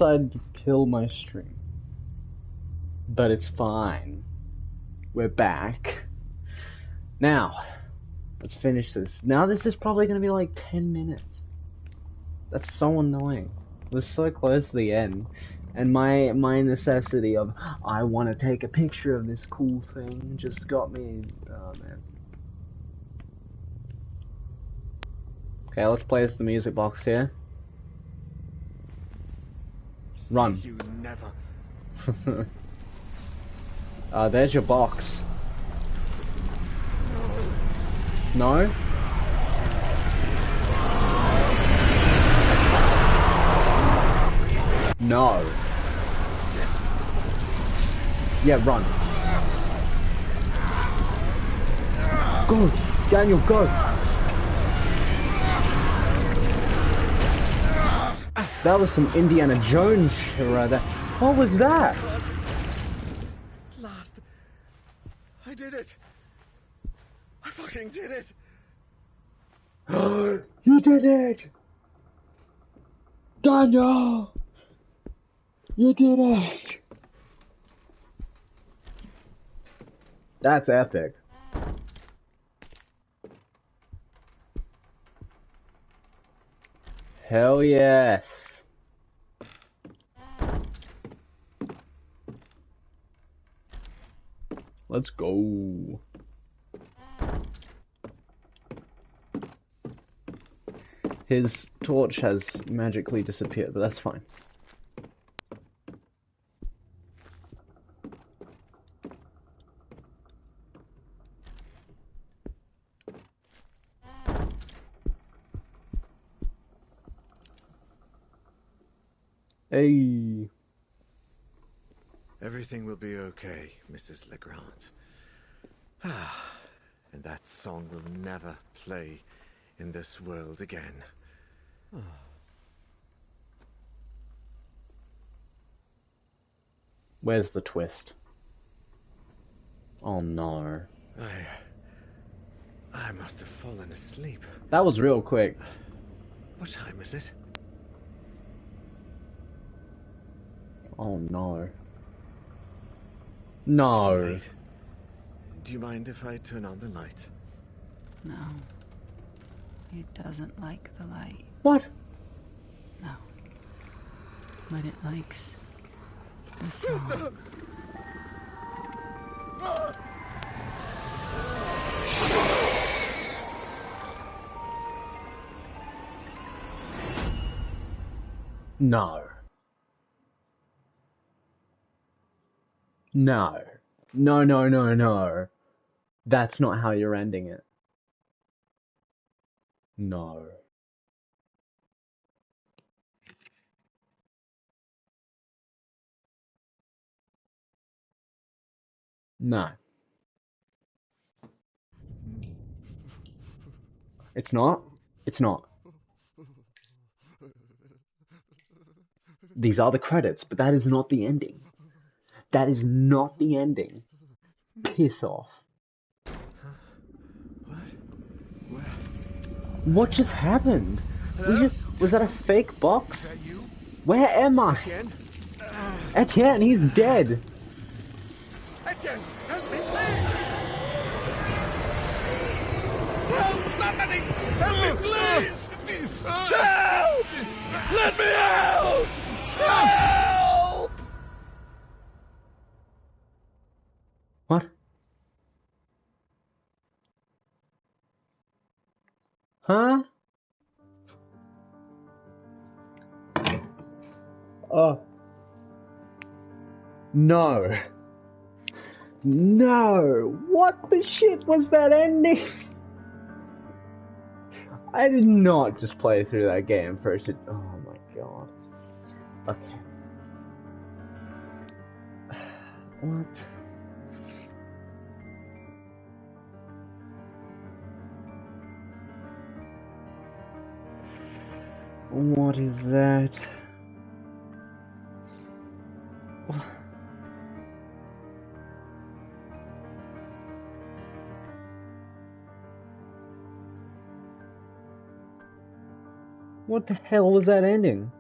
decided to kill my stream. But it's fine. We're back. Now, let's finish this. Now this is probably going to be like 10 minutes. That's so annoying. We're so close to the end. And my necessity of, I want to take a picture of this cool thing just got me, oh man. Okay, let's place the music box here. Run. You never. There's your box. No? No. Yeah, run. Go! Daniel, go! That was some Indiana Jones shit right there. What was that? Last. I did it. I fucking did it. You did it! Daniel! You did it! That's epic. Hell yes. Let's go. His torch has magically disappeared, but that's fine. Hey. Everything will be okay, Mrs. Legrand. Ah, and that song will never play in this world again. Where's the twist? Oh no. I must have fallen asleep. That was real quick. What time is it? Oh no. No. Do you mind if I turn on the light? No. It doesn't like the light. What? No. But it likes the song. No. No. No, no, no, no. That's not how you're ending it. No. No. It's not. It's not. These are the credits, but that is not the ending. That is not the ending. Piss off. What? What just happened? Was that a fake box? Is that you? Where am I? Etienne? Etienne, he's dead. Etienne, help me, please! Help, somebody! Help me, please! Help! Let me out! Help! What? Huh? Oh. No. No. What the shit was that ending? I did not just play through that game first. Oh my god. Okay. What? What is that? What the hell was that ending?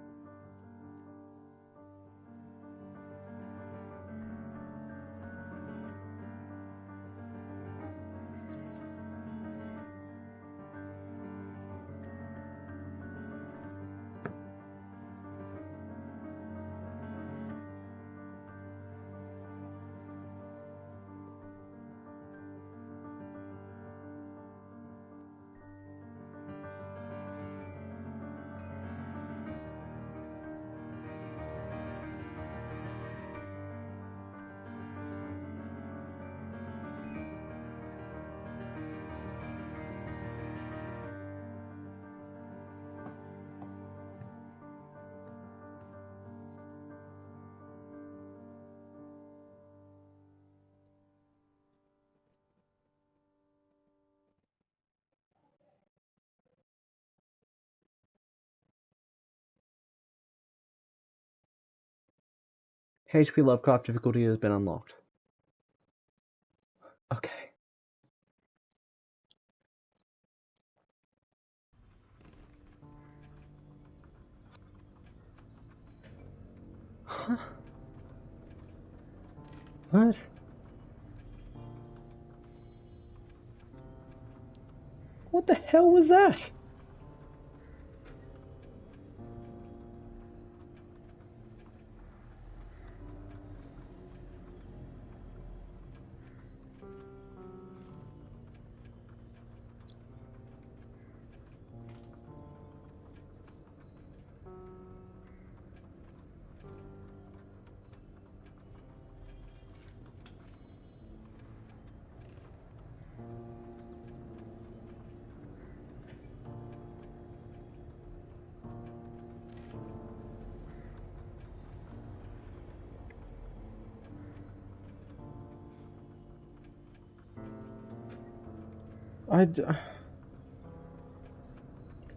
HP Lovecraft difficulty has been unlocked. Okay. Huh? What? What the hell was that?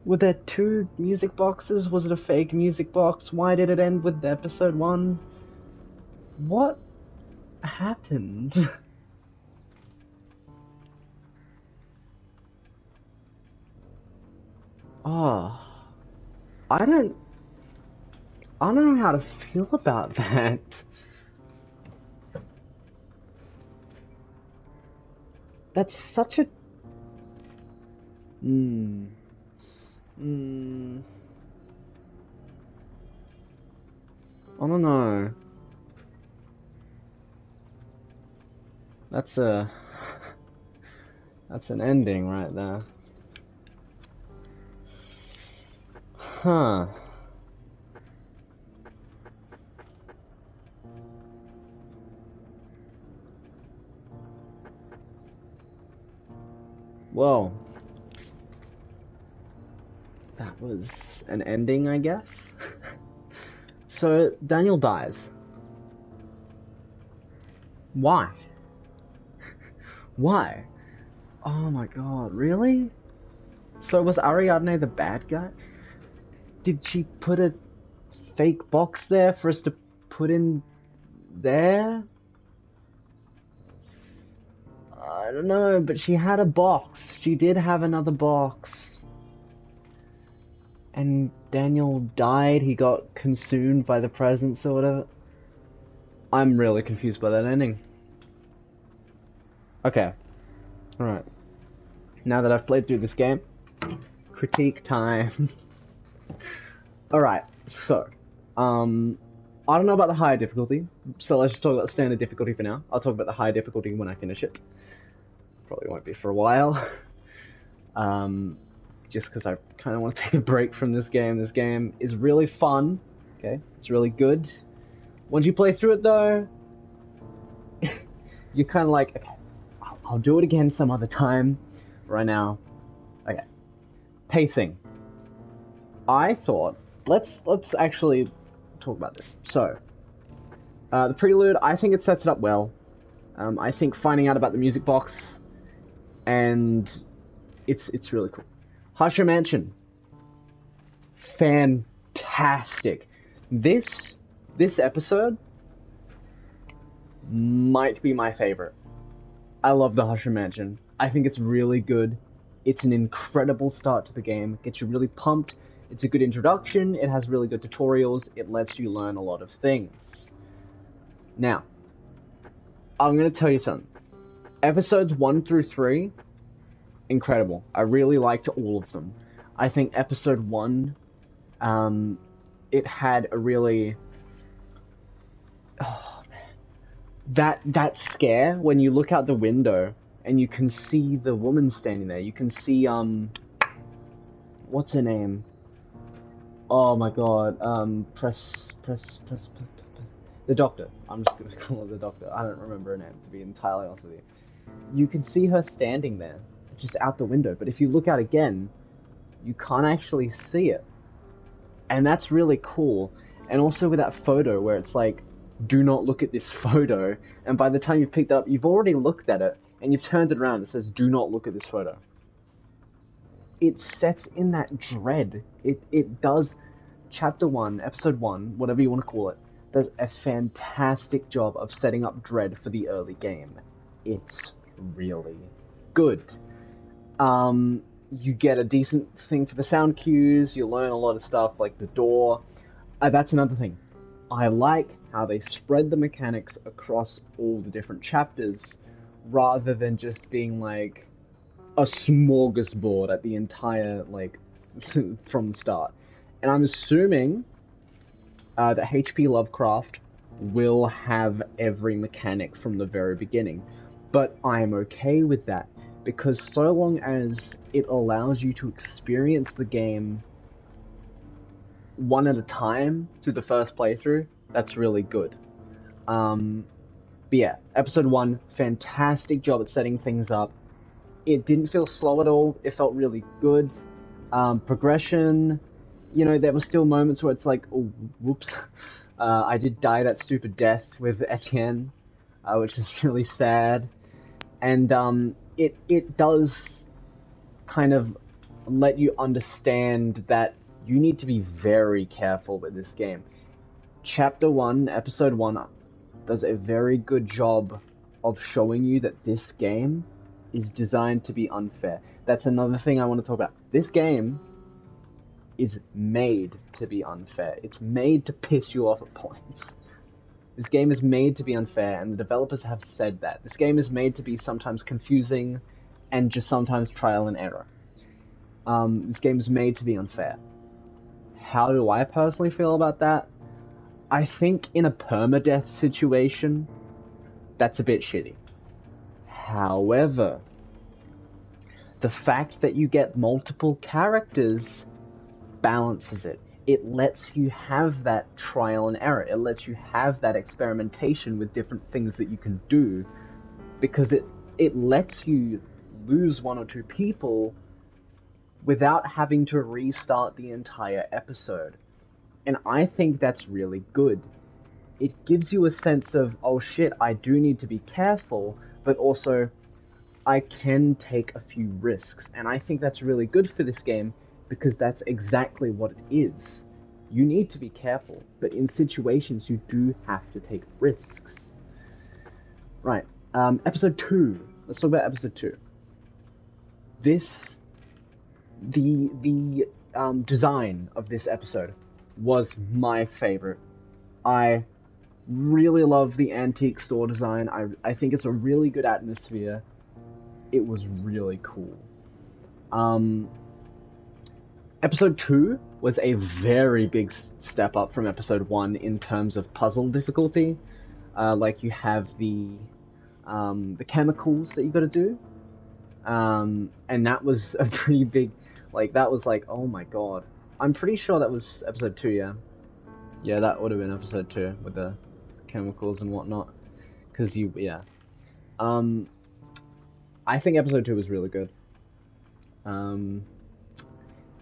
Were there two music boxes? Was it a fake music box? Why did it end with episode 1? What happened? Oh, I don't know how to feel about that. That's such a... I don't know. That's an ending right there. Huh. Well, that was an ending, I guess. So, Daniel dies. Why? Why? Oh my god, really? So was Ariadne the bad guy? Did she put a fake box there for us to put in there? I don't know, but she had a box. She did have another box. And Daniel died, he got consumed by the presence or whatever. I'm really confused by that ending. Okay. Alright. Now that I've played through this game, critique time. Alright, so, I don't know about the higher difficulty, so let's just talk about the standard difficulty for now. I'll talk about the higher difficulty when I finish it. Probably won't be for a while. Just because I kind of want to take a break from this game. This game is really fun, okay? It's really good. Once you play through it, though, you're kind of like, okay, I'll do it again some other time. Right now, okay. Pacing. I thought, let's actually talk about this. So, the prelude, I think it sets it up well. I think finding out about the music box, and it's really cool. Husher Mansion, fantastic. This episode might be my favorite. I love the Husher Mansion. I think it's really good. It's an incredible start to the game. It gets you really pumped. It's a good introduction. It has really good tutorials. It lets you learn a lot of things. Now, I'm going to tell you something. Episodes 1 through 3, incredible. I really liked all of them. I think episode 1, it had a really... Oh, man. That scare, when you look out the window, and you can see the woman standing there. You can see, what's her name? Oh my god, the doctor. I'm just gonna call her the doctor. I don't remember her name, to be entirely honest with you. You can see her standing there, just out the window, but if you look out again, you can't actually see it. And that's really cool. And also with that photo where it's like, do not look at this photo, and by the time you've picked it up, you've already looked at it, and you've turned it around, it says, do not look at this photo. It sets in that dread. It does, chapter 1, episode 1, whatever you want to call it, does a fantastic job of setting up dread for the early game. It's really good. You get a decent thing for the sound cues, you learn a lot of stuff like the door. That's another thing. I like how they spread the mechanics across all the different chapters, rather than just being like a smorgasbord at the entire, like, from the start. And I'm assuming that H.P. Lovecraft will have every mechanic from the very beginning. But I'm okay with that, because so long as it allows you to experience the game one at a time through the first playthrough, that's really good. But yeah, episode 1, fantastic job at setting things up. It didn't feel slow at all, it felt really good. Progression, you know, there were still moments where it's like, oh, whoops, I did die that stupid death with Etienne, which was really sad. And it does kind of let you understand that you need to be very careful with this game. Chapter 1, Episode 1, does a very good job of showing you that this game is designed to be unfair. That's another thing I want to talk about. This game is made to be unfair. It's made to piss you off at points. This game is made to be unfair, and the developers have said that. This game is made to be sometimes confusing and just sometimes trial and error. This game is made to be unfair. How do I personally feel about that? I think in a permadeath situation, that's a bit shitty. However, the fact that you get multiple characters balances it. It lets you have that trial and error. It lets you have that experimentation with different things that you can do, because it lets you lose one or two people without having to restart the entire episode. And I think that's really good. It gives you a sense of, oh shit, I do need to be careful, but also I can take a few risks. And I think that's really good for this game, because that's exactly what it is. You need to be careful, but in situations you do have to take risks. Right, episode 2. Let's talk about episode 2. The design of this episode was my favorite. I really love the antique store design. I think it's a really good atmosphere. It was really cool. Episode 2 was a very big step up from episode 1 in terms of puzzle difficulty. Like, you have the chemicals that you gotta do. And that was a pretty big, like, that was like, oh my god. I'm pretty sure that was episode 2, yeah? Yeah, that would have been episode 2, with the chemicals and whatnot. Cause yeah. I think episode 2 was really good.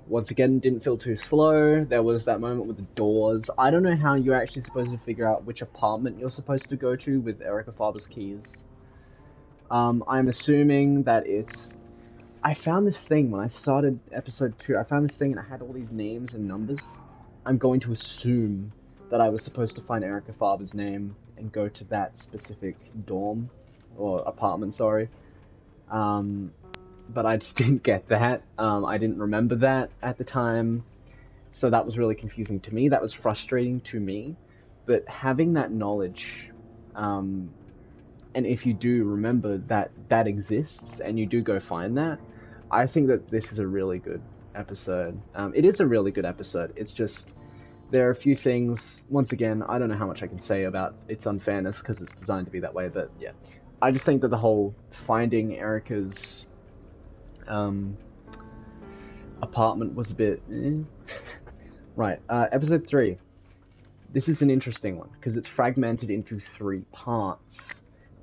Once again, didn't feel too slow. There was that moment with the doors. I don't know how you're actually supposed to figure out which apartment you're supposed to go to with Erica Faber's keys. I'm assuming that it's... I found this thing when I started episode 2. I found this thing and it had all these names and numbers. I'm going to assume that I was supposed to find Erica Faber's name and go to that specific dorm. Or apartment, sorry. But I just didn't get that. I didn't remember that at the time. So that was really confusing to me. That was frustrating to me. But having that knowledge... and if you do remember that that exists, and you do go find that, I think that this is a really good episode. It is a really good episode. It's just, there are a few things, once again, I don't know how much I can say about its unfairness, because it's designed to be that way, but yeah. I just think that the whole finding Erica's apartment was a bit... Right, episode 3. This is an interesting one, because it's fragmented into 3 parts.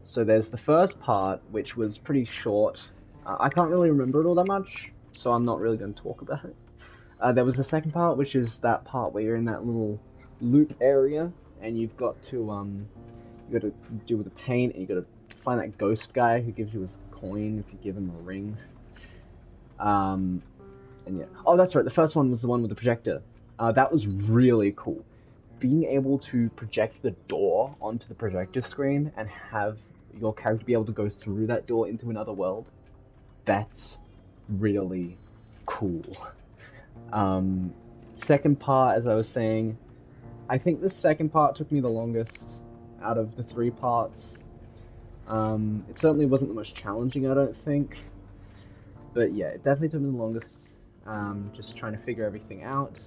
So there's the first part, which was pretty short. I can't really remember it all that much, so I'm not really going to talk about it. There was the second part, which is that part where you're in that little loop area, and you've got to you got to deal with the paint, and you got to find that ghost guy who gives you his coin if you give him a ring. And yeah. Oh, that's right. The first one was the one with the projector. That was really cool. being able to project the door onto the projector screen and have your character be able to go through that door into another world, that's really cool. Second part, as I was saying, I think the second part took me the longest out of the 3 parts. It certainly wasn't the most challenging, I don't think. But yeah, it definitely took me the longest, just trying to figure everything out.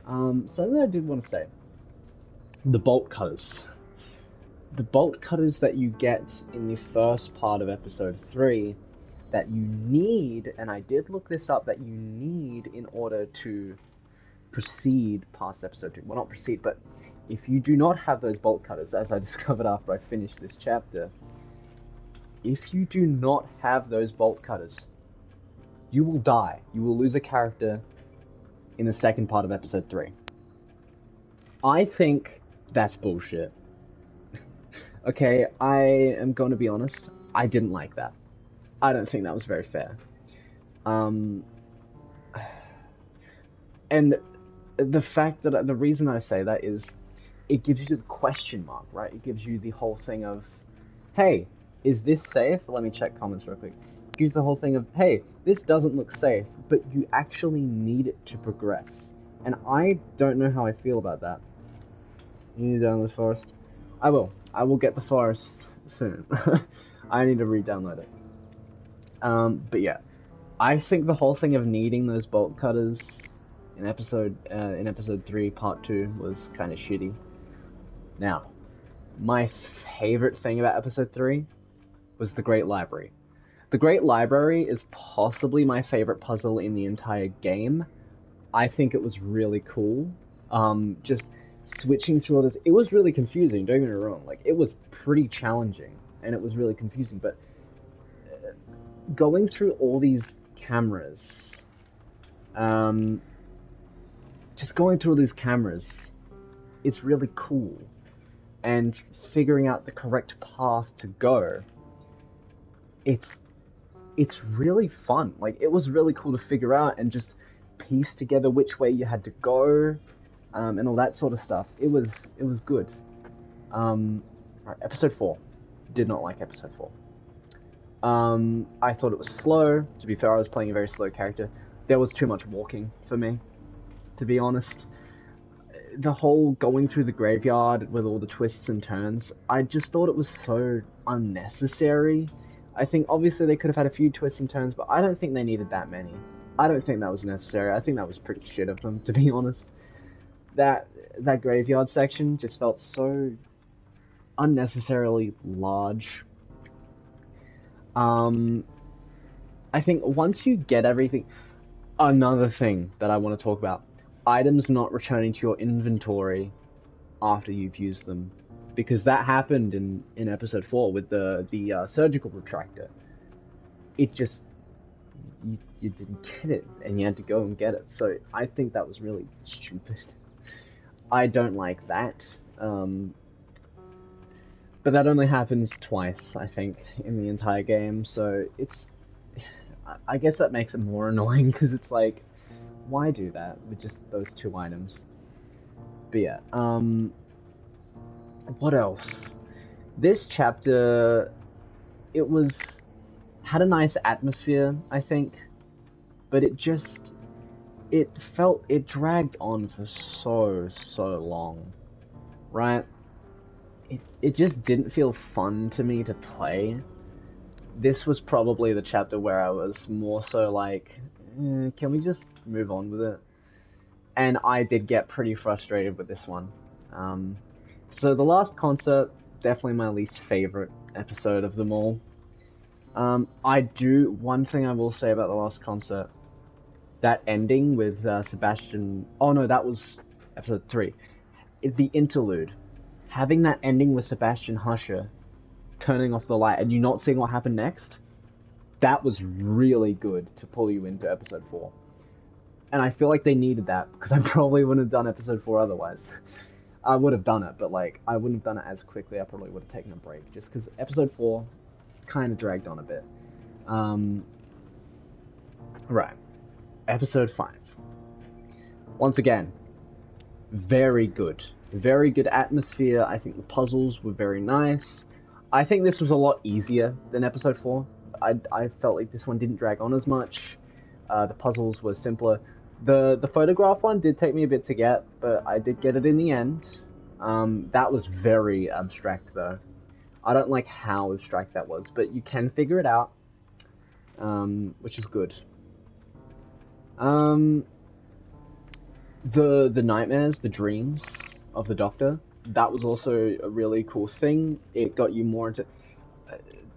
Something I did want to say. The bolt cutters. The bolt cutters that you get in the first part of episode 3 that you need, and I did look this up, that you need in order to proceed past episode 2. Well, not proceed, but if you do not have those bolt cutters, as I discovered after I finished this chapter, if you do not have those bolt cutters, you will die. You will lose a character in the second part of episode 3. I think that's bullshit. Okay, I am going to be honest, I didn't like that. I don't think that was very fair. And the fact that, the reason I say that is, it gives you the question mark, right? It gives you the whole thing of, hey, is this safe? Let me check comments real quick. It gives the whole thing of, hey, this doesn't look safe, but you actually need it to progress. And I don't know how I feel about that. You need to download the forest? I will. I will get the forest soon. I need to re-download it. But yeah, I think the whole thing of needing those bolt cutters in episode 3, part 2 was kind of shitty. Now, my favorite thing about episode 3 was the Great Library. The Great Library is possibly my favorite puzzle in the entire game. I think it was really cool. Just switching through all this, it was really confusing, don't get me wrong. Like, it was pretty challenging, and it was really confusing, but going through all these cameras, just going through all these cameras, it's really cool. And figuring out the correct path to go, it's really fun. Like, it was really cool to figure out and just piece together which way you had to go, and all that sort of stuff. It was good. Right, episode 4. Did not like episode 4. I thought it was slow. To be fair, I was playing a very slow character. There was too much walking for me, to be honest. The whole going through the graveyard with all the twists and turns, I just thought it was so unnecessary. I think obviously they could have had a few twists and turns, but I don't think they needed that many. I don't think that was necessary. I think that was pretty shit of them, to be honest. That graveyard section just felt so unnecessarily large. I think once you get everything... Another thing that I want to talk about. Items not returning to your inventory after you've used them. Because that happened in episode 4 with the surgical retractor. It just... You didn't get it, and you had to go and get it. So I think that was really stupid. I don't like that. But that only happens twice, I think, in the entire game, so it's... I guess that makes it more annoying, because it's like, why do that with just those 2 items? But yeah, what else? This chapter, had a nice atmosphere, I think, but it dragged on for so long, right? It just didn't feel fun to me to play. This was probably the chapter where I was more so like, can we just move on with it? And I did get pretty frustrated with this one. So the last concert, definitely my least favorite episode of them all. One thing I will say about the last concert, that ending with Sebastian... Oh no, that was episode 3. The interlude. Having that ending with Sebastian Husher turning off the light and you not seeing what happened next, that was really good to pull you into episode 4. And I feel like they needed that, because I probably wouldn't have done episode 4 otherwise. I would have done it, but like, I wouldn't have done it as quickly. I probably would have taken a break, just because episode 4 kind of dragged on a bit. Right. Episode 5. Once again, very good Very good atmosphere. I think the puzzles were very nice. I think this was a lot easier than episode 4. I felt like this one didn't drag on as much. The puzzles were simpler. The photograph one did take me a bit to get, but I did get it in the end. That was very abstract though. I don't like how abstract that was, but you can figure it out, which is good. The nightmares, the dreams of the Doctor, that was also a really cool thing. It got you more into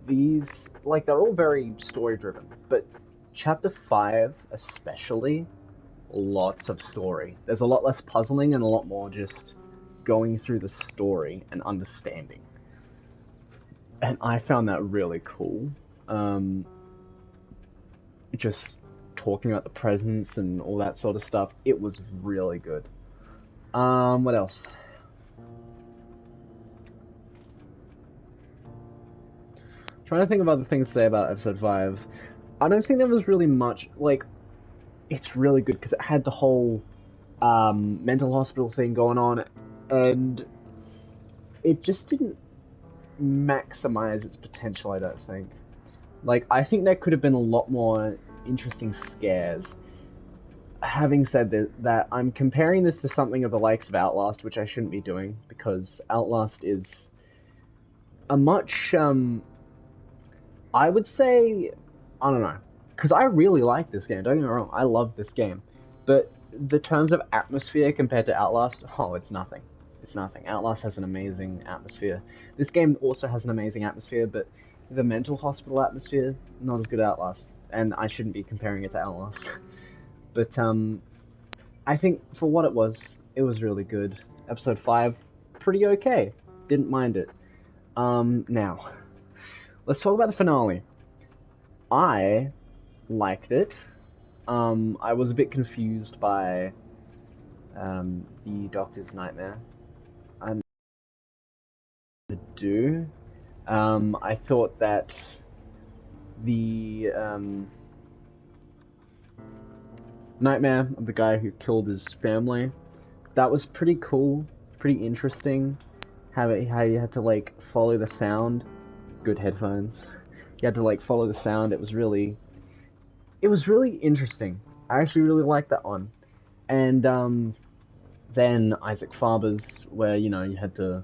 these, like, they're all very story driven, but chapter 5 especially, lots of story. There's a lot less puzzling and a lot more just going through the story and understanding. And I found that really cool. Just talking about the presence and all that sort of stuff, it was really good. What else? Trying to think of other things to say about episode 5. I don't think there was really much, like, it's really good because it had the whole mental hospital thing going on, and it just didn't maximize its potential, I don't think. Like, I think there could have been a lot more interesting scares. Having said that, I'm comparing this to something of the likes of Outlast, which I shouldn't be doing, because Outlast is a much, I would say, I don't know, because I really like this game, don't get me wrong, I love this game, but the terms of atmosphere compared to Outlast, oh, it's nothing. It's nothing. Outlast has an amazing atmosphere. This game also has an amazing atmosphere, but the mental hospital atmosphere, not as good as Outlast, and I shouldn't be comparing it to Outlast. But, I think for what it was really good. Episode 5, pretty okay. Didn't mind it. Now, let's talk about the finale. I liked it. I was a bit confused by the Doctor's nightmare. I thought that the nightmare of the guy who killed his family, that was pretty cool, pretty interesting. How you had to, like, follow the sound. Good headphones. You had to, like, follow the sound. It was really interesting. I actually really liked that one. And then Isaac Faber's, where, you know, you had to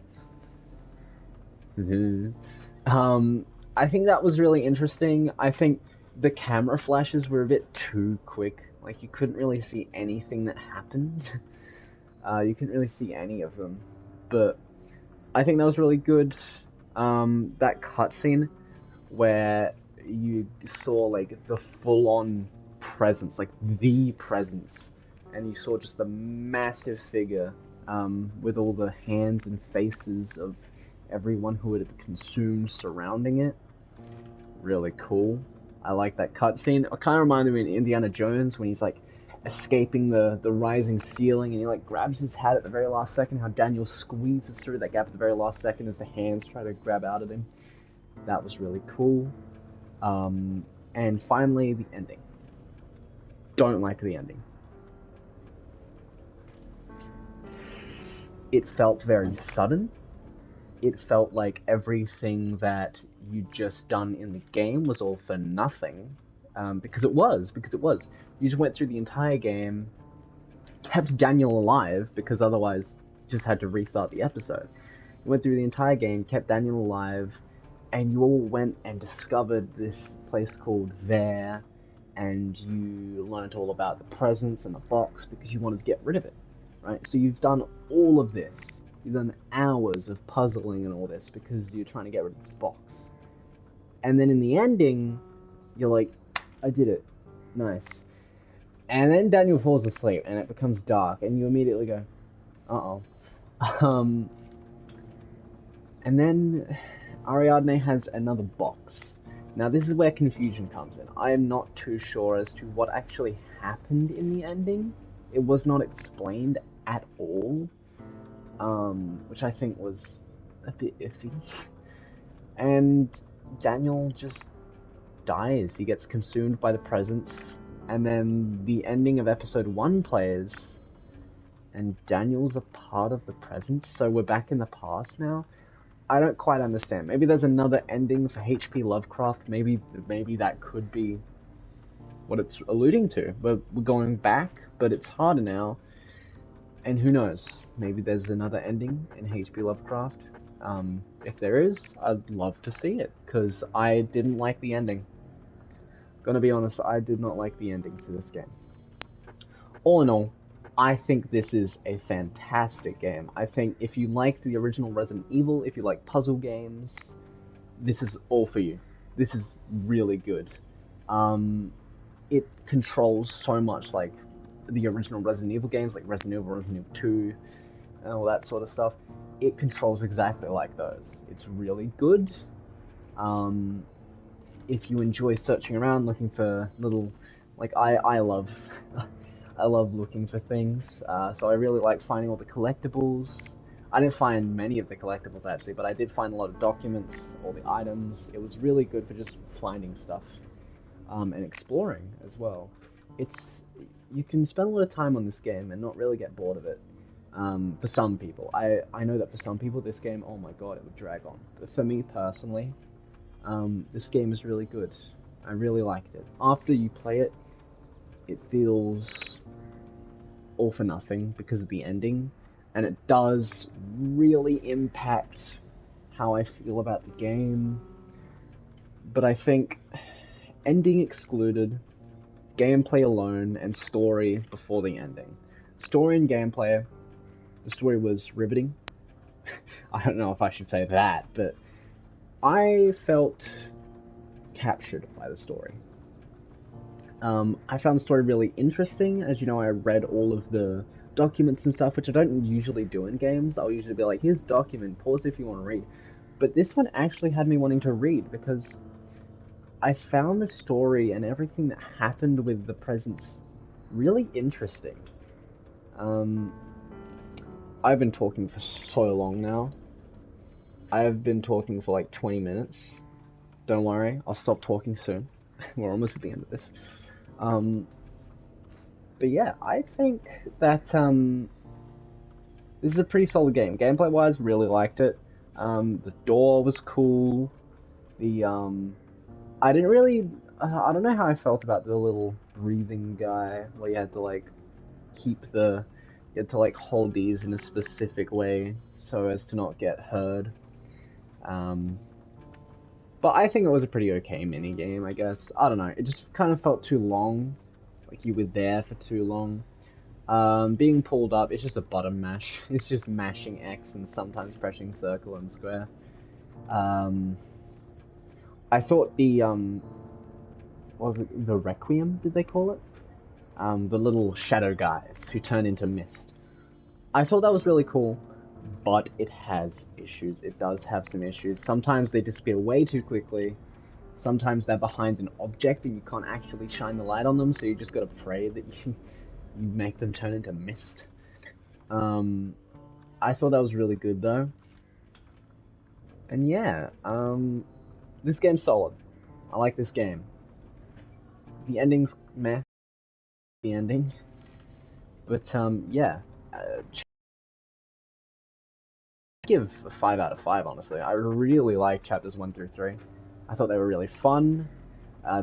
I think that was really interesting. I think the camera flashes were a bit too quick. Like, you couldn't really see anything that happened. You couldn't really see any of them. But I think that was really good. That cutscene where you saw, like, the full-on presence, like, the presence, and you saw just the massive figure, with all the hands and faces of everyone who had consumed surrounding it. Really cool. I like that cutscene. It kind of reminded me of Indiana Jones when he's, like, escaping the rising ceiling and he, like, grabs his hat at the very last second, how Daniel squeezes through that gap at the very last second as the hands try to grab out of him. That was really cool. And finally, the ending. Don't like the ending. It felt very sudden. It felt like everything that you'd just done in the game was all for nothing. Because it was. You just went through the entire game, kept Daniel alive, because otherwise you just had to restart the episode. You went through the entire game, kept Daniel alive, and you all went and discovered this place called There, and you learned all about the presence and the box because you wanted to get rid of it, right? So you've done all of this. You've done hours of puzzling and all this because you're trying to get rid of this box. And then in the ending, you're like, I did it. Nice. And then Daniel falls asleep and it becomes dark and you immediately go, uh-oh. And then Ariadne has another box. Now this is where confusion comes in. I am not too sure as to what actually happened in the ending. It was not explained at all. Which I think was a bit iffy. And Daniel just dies. He gets consumed by the presence. And then the ending of episode 1 plays, and Daniel's a part of the present, so we're back in the past now. I don't quite understand. Maybe there's another ending for H.P. Lovecraft. Maybe that could be what it's alluding to. We're going back, but it's harder now. And who knows? Maybe there's another ending in H.P. Lovecraft. If there is, I'd love to see it, because I didn't like the ending. Gonna be honest, I did not like the endings to this game. All in all, I think this is a fantastic game. I think if you liked the original Resident Evil, if you like puzzle games, this is all for you. This is really good. It controls so much like the original Resident Evil games, like Resident Evil 2, and all that sort of stuff. It controls exactly like those. It's really good. If you enjoy searching around looking for little, like I love I love looking for things, so I really like finding all the collectibles. I didn't find many of the collectibles actually, but I did find a lot of documents, all the items. It was really good for just finding stuff, and exploring as well. You can spend a lot of time on this game and not really get bored of it. For some people, I know that for some people this game, oh my god, it would drag on. But for me personally, this game is really good. I really liked it. After you play it, it feels all for nothing because of the ending, and it does really impact how I feel about the game. But I think ending excluded, gameplay alone, and story before the ending. Story and gameplay, the story was riveting. I don't know if I should say that, but I felt captured by the story. I found the story really interesting. As you know, I read all of the documents and stuff, which I don't usually do in games. I'll usually be like, here's a document, pause if you want to read. But this one actually had me wanting to read, because I found the story and everything that happened with the presents really interesting. I've been talking for so long now. I've been talking for like 20 minutes. Don't worry, I'll stop talking soon. We're almost at the end of this. But yeah, I think that this is a pretty solid game. Gameplay-wise, really liked it. The door was cool. I didn't really... I don't know how I felt about the little breathing guy, where you had to like you had to like hold these in a specific way so as to not get heard. But I think it was a pretty okay mini game, I guess. I don't know, it just kind of felt too long, like you were there for too long. Being pulled up, it's just a button mash. It's just mashing X and sometimes pressing circle and square. I thought the, what was it, the Requiem, did they call it? The little shadow guys who turn into mist. I thought that was really cool, but it has issues. It does have some issues. Sometimes they disappear way too quickly. Sometimes they're behind an object and you can't actually shine the light on them, so you just gotta pray that you make them turn into mist. I thought that was really good though. And yeah, this game's solid. I like this game. The ending's meh. The ending. But yeah. Give a 5 out of 5, honestly. I really liked chapters 1 through 3. I thought they were really fun.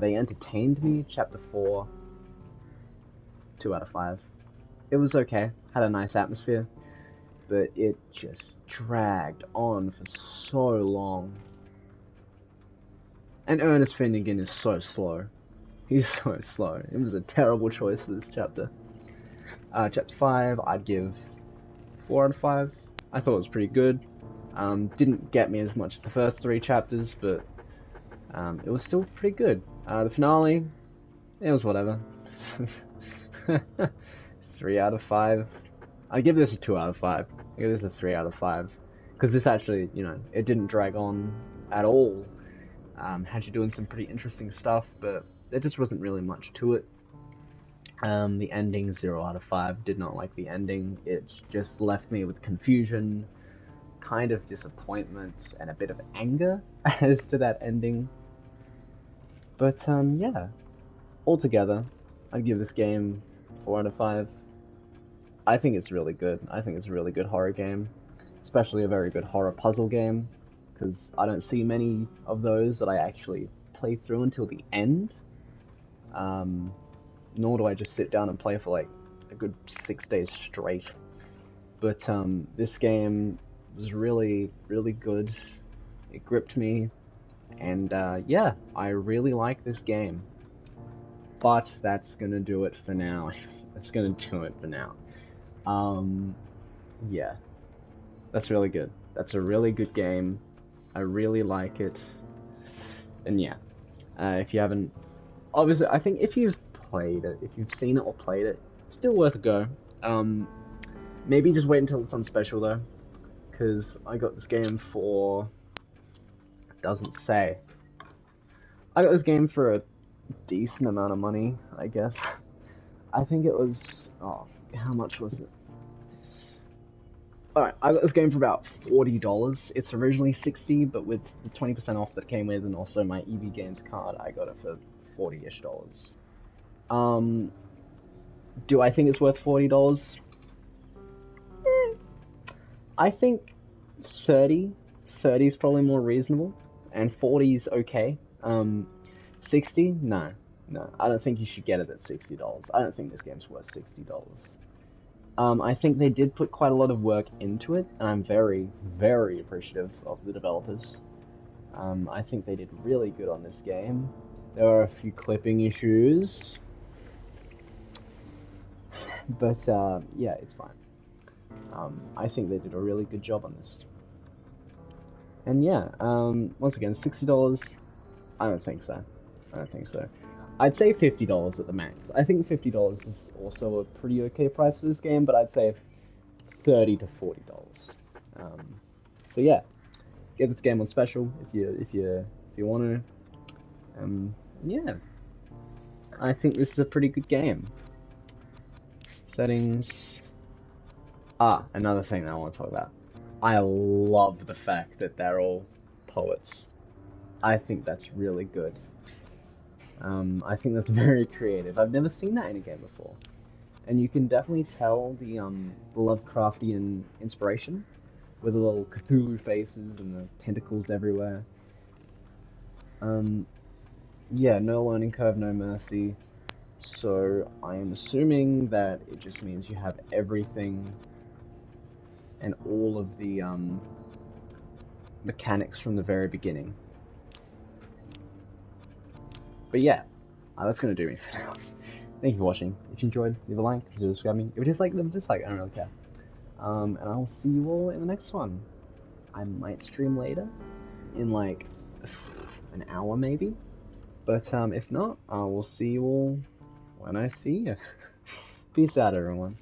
They entertained me. Chapter 4, 2 out of 5. It was okay. Had a nice atmosphere. But it just dragged on for so long. And Ernest Finnegan is so slow. He's so slow. It was a terrible choice for this chapter. Chapter 5, I'd give 4 out of 5. I thought it was pretty good. Didn't get me as much as the first 3 chapters, but it was still pretty good. The finale, it was whatever. 3 out of 5. I give this a 2 out of 5. I give this a 3 out of 5. Because this actually, you know, it didn't drag on at all. Had you doing some pretty interesting stuff, but there just wasn't really much to it. The ending, 0 out of 5. Did not like the ending. It just left me with confusion, kind of disappointment, and a bit of anger as to that ending. But yeah, altogether, I'd give this game 4 out of 5. I think it's really good. I think it's a really good horror game, especially a very good horror puzzle game, because I don't see many of those that I actually play through until the end. Um, Nor do I just sit down and play for like a good 6 days straight. But this game was really, really good. It gripped me, and yeah, I really like this game. But that's gonna do it for now. That's gonna do it for now. Yeah, that's really good. That's a really good game. I really like it. And yeah, if you haven't, obviously, I think if you've played it, if you've seen it or played it, it's still worth a go. Maybe just wait until it's on special though, because I got this game for, doesn't say. I got this game for a decent amount of money, I guess. I think it was, oh, how much was it? Alright, I got this game for about $40. It's originally 60, but with the 20% off that it came with and also my EB Games card, I got it for $40-ish. Do I think it's worth $40? I think 30 is probably more reasonable, and 40 is okay. 60? No. I don't think you should get it at $60. I don't think this game's worth $60. I think they did put quite a lot of work into it, and I'm very, very appreciative of the developers. I think they did really good on this game. There are a few clipping issues, but yeah, it's fine. I think they did a really good job on this. And yeah, once again, $60, I don't think so. I'd say $50 at the max. I think $50 is also a pretty okay price for this game, but I'd say $30 to $40. So yeah, get this game on special if you want to. Yeah, I think this is a pretty good game. Settings. Another thing that I want to talk about. I love the fact that they're all poets. I think that's really good. I think that's very creative. I've never seen that in a game before. And you can definitely tell the Lovecraftian inspiration with the little Cthulhu faces and the tentacles everywhere. Yeah, no learning curve, no mercy. So I am assuming that it just means you have everything and all of the mechanics from the very beginning. But yeah, that's gonna do me for now. Thank you for watching. If you enjoyed, leave a like, consider subscribing. If you dislike, leave a dislike, I don't really care. And I will see you all in the next one. I might stream later, in like an hour maybe. But if not, I will see you all when I see you. Peace out, everyone.